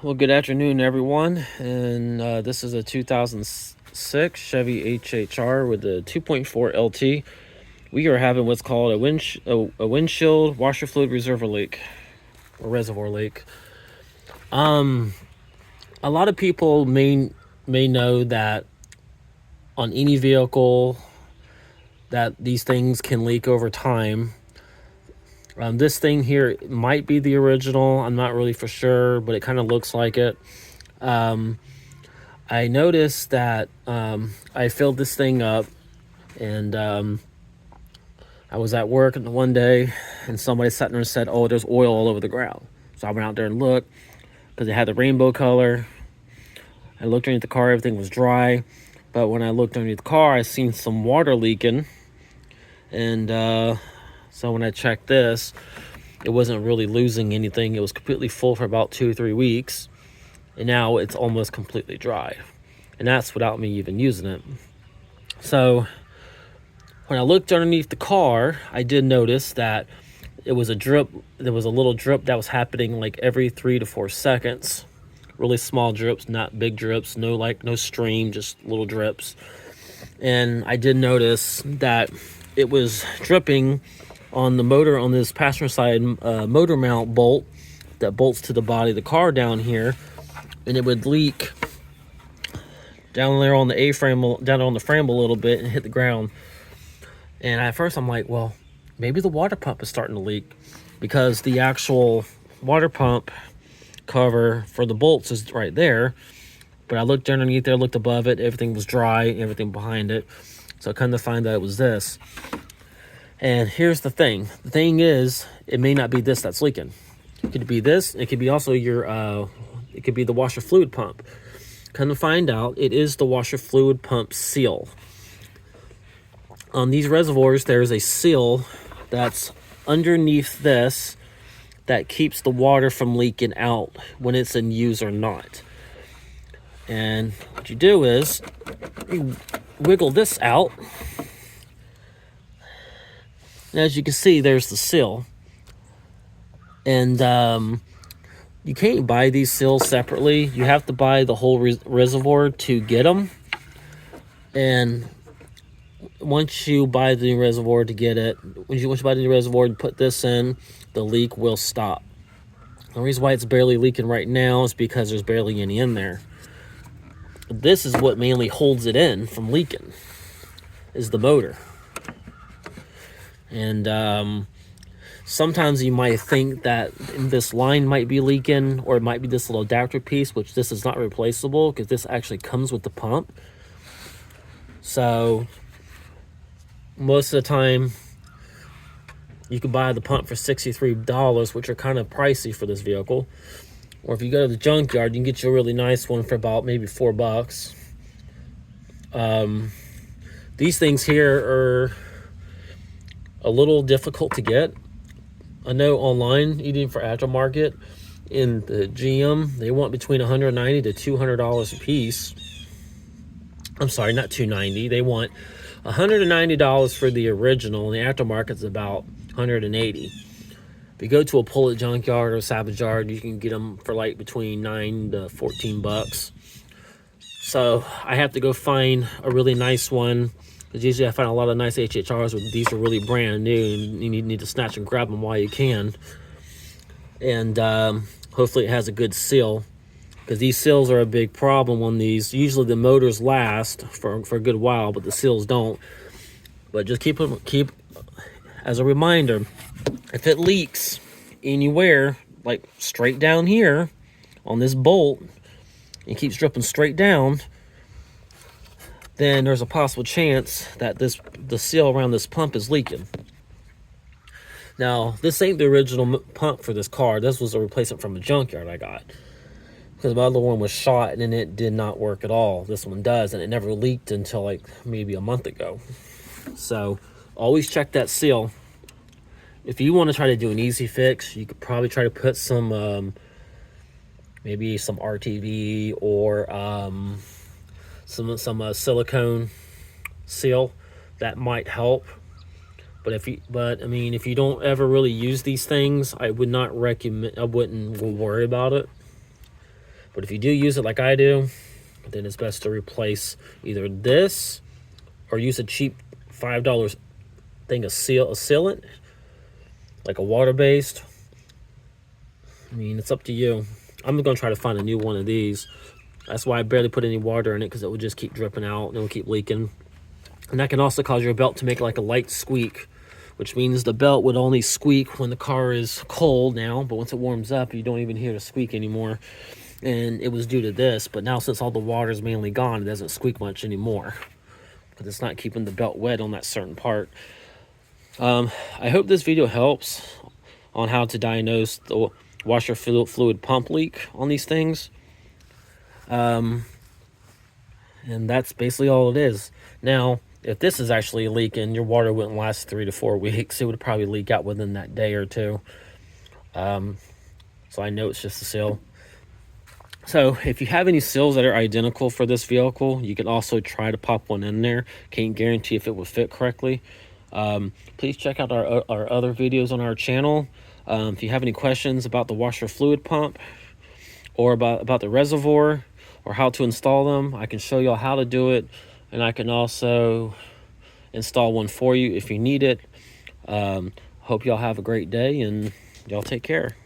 Well, good afternoon, everyone. And this is a 2006 Chevy HHR with a 2.4 LT. We are having what's called a windshield washer fluid reservoir leak or reservoir leak. A lot of people may know that on any vehicle that these things can leak over time. This thing here might be the original. I'm not really for sure, but it kind of looks like it. I noticed that I filled this thing up, and I was at work one day, and somebody sat there and said, "Oh, there's oil all over the ground." So I went out there and looked because it had the rainbow color. I looked underneath the car; everything was dry. But when I looked underneath the car, I seen some water leaking, and so when I checked this, it wasn't really losing anything. It was completely full for about 2 or 3 weeks, and now it's almost completely dry, and that's without me even using it. So when I looked underneath the car, I did notice that it was a drip. There was a little drip that was happening like every 3 to 4 seconds. Really small drips, not big drips. No stream, just little drips. And I did notice that it was dripping on the motor, on this passenger side motor mount bolt that bolts to the body of the car down here, and it would leak down there on the A-frame, down on the frame a little bit, and hit the ground. And at first I'm like, well, maybe the water pump is starting to leak, because the actual water pump cover for the bolts is right there. But I looked underneath there, looked above it, everything was dry, everything behind it. So I come to find that it was this. And here's the thing. The thing is, it may not be this that's leaking. It could be this. It could be also it could be the washer fluid pump. Come to find out, it is the washer fluid pump seal. On these reservoirs, there's a seal that's underneath this that keeps the water from leaking out when it's in use or not. And what you do is you wiggle this out, and as you can see, there's the seal. And you can't buy these seals separately. You have to buy the whole reservoir to get them. And once you buy the reservoir to get it, once you buy the reservoir and put this in, the leak will stop. The reason why it's barely leaking right now is because there's barely any in there. This is what mainly holds it in from leaking, is the motor. And sometimes you might think that this line might be leaking, or it might be this little adapter piece, which this is not replaceable because this actually comes with the pump. So most of the time you can buy the pump for $63, which are kind of pricey for this vehicle. Or if you go to the junkyard, you can get you a really nice one for about maybe $4. These things here are a little difficult to get. I know online, even for aftermarket, in the GM, they want between $190 to $200 a piece. I'm sorry, not $290. They want $190 for the original, and the aftermarket's about $180. If you go to a pull-it junkyard or salvage yard, you can get them for like between $9 to $14. So I have to go find a really nice one, because usually I find a lot of nice HHRs, but these are really brand new, and you need to snatch and grab them while you can. And hopefully it has a good seal, because these seals are a big problem on these. Usually the motors last for a good while, but the seals don't. But just keep as a reminder, if it leaks anywhere, like straight down here on this bolt, and keeps dripping straight down, then there's a possible chance that the seal around this pump is leaking. Now, this ain't the original pump for this car. This was a replacement from a junkyard I got, because my other one was shot and it did not work at all. This one does, and it never leaked until like maybe a month ago. So always check that seal. If you want to try to do an easy fix, you could probably try to put some maybe some RTV or some silicone seal. That might help. But if you don't ever really use these things, I would not recommend. I wouldn't worry about it. But if you do use it like I do, then it's best to replace either this or use a cheap $5 thing of sealant, like a water-based. I mean, it's up to you. I'm going to try to find a new one of these. That's why I barely put any water in it, because it would just keep dripping out and it will keep leaking. And that can also cause your belt to make like a light squeak, which means the belt would only squeak when the car is cold now, but once it warms up, you don't even hear the squeak anymore. And it was due to this, but now since all the water is mainly gone, it doesn't squeak much anymore, because it's not keeping the belt wet on that certain part. I hope this video helps on how to diagnose the washer fluid pump leak on these things. And that's basically all it is. Now, if this is actually leaking, your water wouldn't last 3 to 4 weeks. It would probably leak out within that day or two. So I know it's just a seal. So if you have any seals that are identical for this vehicle, you can also try to pop one in there. Can't guarantee if it will fit correctly. Please check out our other videos on our channel. If you have any questions about the washer fluid pump, or about the reservoir, or how to install them, I can show y'all how to do it, and I can also install one for you if you need it. Hope y'all have a great day, and y'all take care.